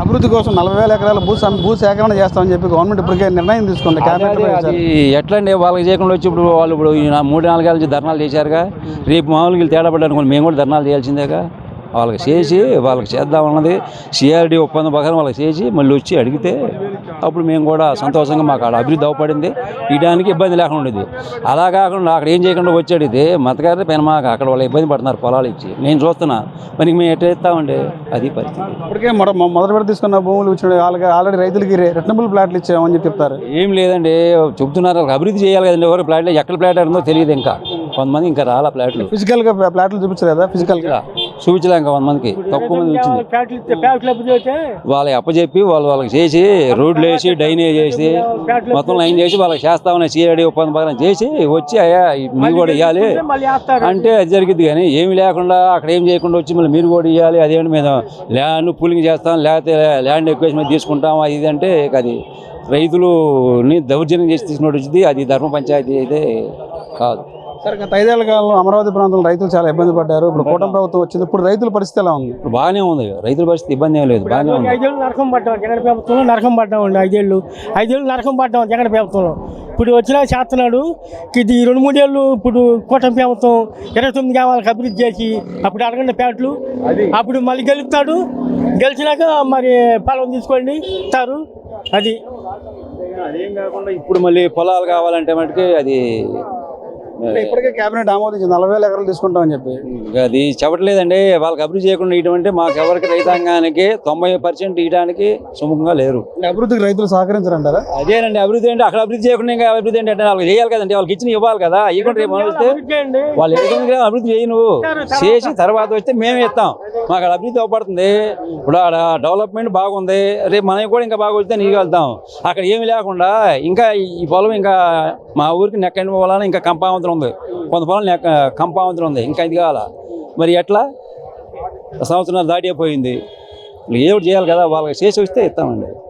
అభివృద్ధి కోసం 40,000 ఎకరాల భూ సేకరణ చేస్తామని చెప్పి గవర్నమెంట్ ఇప్పటికే నిర్ణయం తీసుకుంది. అది ఎట్లా అండి వాళ్ళకి చేయకుండా వచ్చి ఇప్పుడు వాళ్ళు ఇప్పుడు 3-4 ఏళ్ళ నుంచి ధర్నాలు చేశారుగా. రేపు మామూలుగా వీళ్ళు తేడా పడ్డారు మేము కూడా ధర్నాలు చేయాల్సిందేగా. వాళ్ళకి చేసి వాళ్ళకి చేద్దామన్నది సిఆర్డి ఒప్పందం ప్రకారం వాళ్ళకి చేసి మళ్ళీ వచ్చి అడిగితే అప్పుడు మేము కూడా సంతోషంగా మాకు ఆడ అభివృద్ధి అవపడింది, ఇయడానికి ఇబ్బంది లేకుండా ఉండేది. అలా కాకుండా అక్కడ ఏం చేయకుండా వచ్చి అడిగితే మతగారి పైన మాకు అక్కడ వాళ్ళు ఇబ్బంది పడుతున్నారు పొలాలు ఇచ్చి. నేను చూస్తున్నా మనకి మేము ఎట్లా ఇస్తామండి, అది పరిస్థితి. ఇప్పటికే మొదటి పెట్టి తీసుకున్న భూములు ఇచ్చిన వాళ్ళకి ఆల్రెడీ రైతులకి రిటర్నబుల్ ప్లాట్లు ఇచ్చామని చెప్పి చెప్తారు. ఏం లేదండి చెప్తున్నారు, అభివృద్ధి చేయాలి కదండి. ఎవరు ప్లాట్లు ఎక్కడ ప్లాట్ ఆడిందో తెలియదు. ఇంకా కొంతమంది ఇంకా రాలా ప్లాట్లు. ఫిజికల్గా ప్లాట్లు చూపించలేదా? ఫిజికల్గా చూపించలే. ఇంకా 1 మందికి తక్కువ మంది వచ్చింది. వాళ్ళకి అప్పచెప్పి వాళ్ళకి చేసి రోడ్లు వేసి డ్రైనేజ్ చేసి మొత్తం లైన్ చేసి వాళ్ళకి చేస్తామని సిఐడి ఒప్పందం ప్రకారం చేసి వచ్చి అయ్యా మీరు కూడా ఇవ్వాలి అంటే అది జరిగింది. కానీ ఏమి లేకుండా అక్కడ ఏం చేయకుండా వచ్చి మళ్ళీ మీరు కూడా ఇవ్వాలి, అదేంటి మేము ల్యాండ్ పూలింగ్ చేస్తాం లేకపోతే ల్యాండ్ ఎక్వేషన్ మీద తీసుకుంటాం అది ఇది అంటే అది రైతులని దౌర్జన్యం చేసి తీసుకున్నట్టు వచ్చింది. అది ధర్మ పంచాయతీ అయితే కాదు. సరే, గత 5 ఏళ్ల కాలంలో అమరావతి ప్రాంతంలో రైతులు చాలా ఇబ్బంది పడ్డారు. ఇప్పుడు కూటమి ప్రభుత్వం వచ్చింది, ఇప్పుడు రైతుల పరిస్థితి ఎలా ఉంది? ఇప్పుడు బాగానే ఉంది, రైతుల పరిస్థితి ఇబ్బంది ఏం లేదు, బాగానే ఉంది. 5 ఏళ్ళు నరకం పడ్డాం జగన్ ప్రభుత్వంలో, నరకం పడ్డామండి. 5 ఏళ్ళు నరకం పడ్డాం జగన్ ప్రభుత్వంలో. ఇప్పుడు వచ్చినా చేస్తున్నాడు. ఇది 2-3 ఏళ్ళు ఇప్పుడు కూటమి ప్రభుత్వం 29 గ్రామాలకు అభివృద్ధి చేసి అప్పుడు అడగండి ప్యాట్లు, అప్పుడు మళ్ళీ గెలుపుతాడు. గెలిచినాక మరి పొలం తీసుకోండి ఇస్తారు. అది అదేం కాకుండా ఇప్పుడు మళ్ళీ పొలాలు కావాలంటే మటుకి అది ఇప్పటికే కేబినెట్ ఆమోదించింది 40,000 ఎకరాలు తీసుకుంటామని చెప్పి. అది చెప్పట్లేదండి. వాళ్ళకి అభివృద్ధి చేయకుండా ఇటువంటి మాకు ఎవరికి రైతాంగానికి 90% ఇవ్వడానికి సుముఖంగా లేరు. అభివృద్ధికి రైతులు సహకరించారంటారా? అదేనండి అభివృద్ధి అంటే అక్కడ అభివృద్ధి చేయకుండా ఇంకా అభివృద్ధి అంటే వాళ్ళకి చేయాలి కదండి. వాళ్ళకి ఇచ్చిన ఇవ్వాలి కదా. ఇవ్వకుండా రేపు వస్తే వాళ్ళు ఎక్కడ అభివృద్ధి చేయి నువ్వు చేసి తర్వాత వస్తే మేమే ఇస్తాం. మాకు అక్కడ అభివృద్ధి అవపడుతుంది. ఇప్పుడు ఆడ డెవలప్మెంట్ బాగుంది, రేపు మనకి కూడా ఇంకా బాగా వస్తే నీకు వెళ్తాం. అక్కడ ఏమి లేకుండా ఇంకా ఈ పొలం ఇంకా మా ఊరికి నెక్కండి పోవాలని ఇంకా కంపావంతులు ఉంది, కొంత పొలం కంపావంతులు ఉంది, ఇంకా ఇది కావాలా మరి ఎట్లా? సంవత్సరం దాటిపోయింది. ఏమిటి చేయాలి కదా, వాళ్ళకి చేసి వస్తే ఇస్తామండి.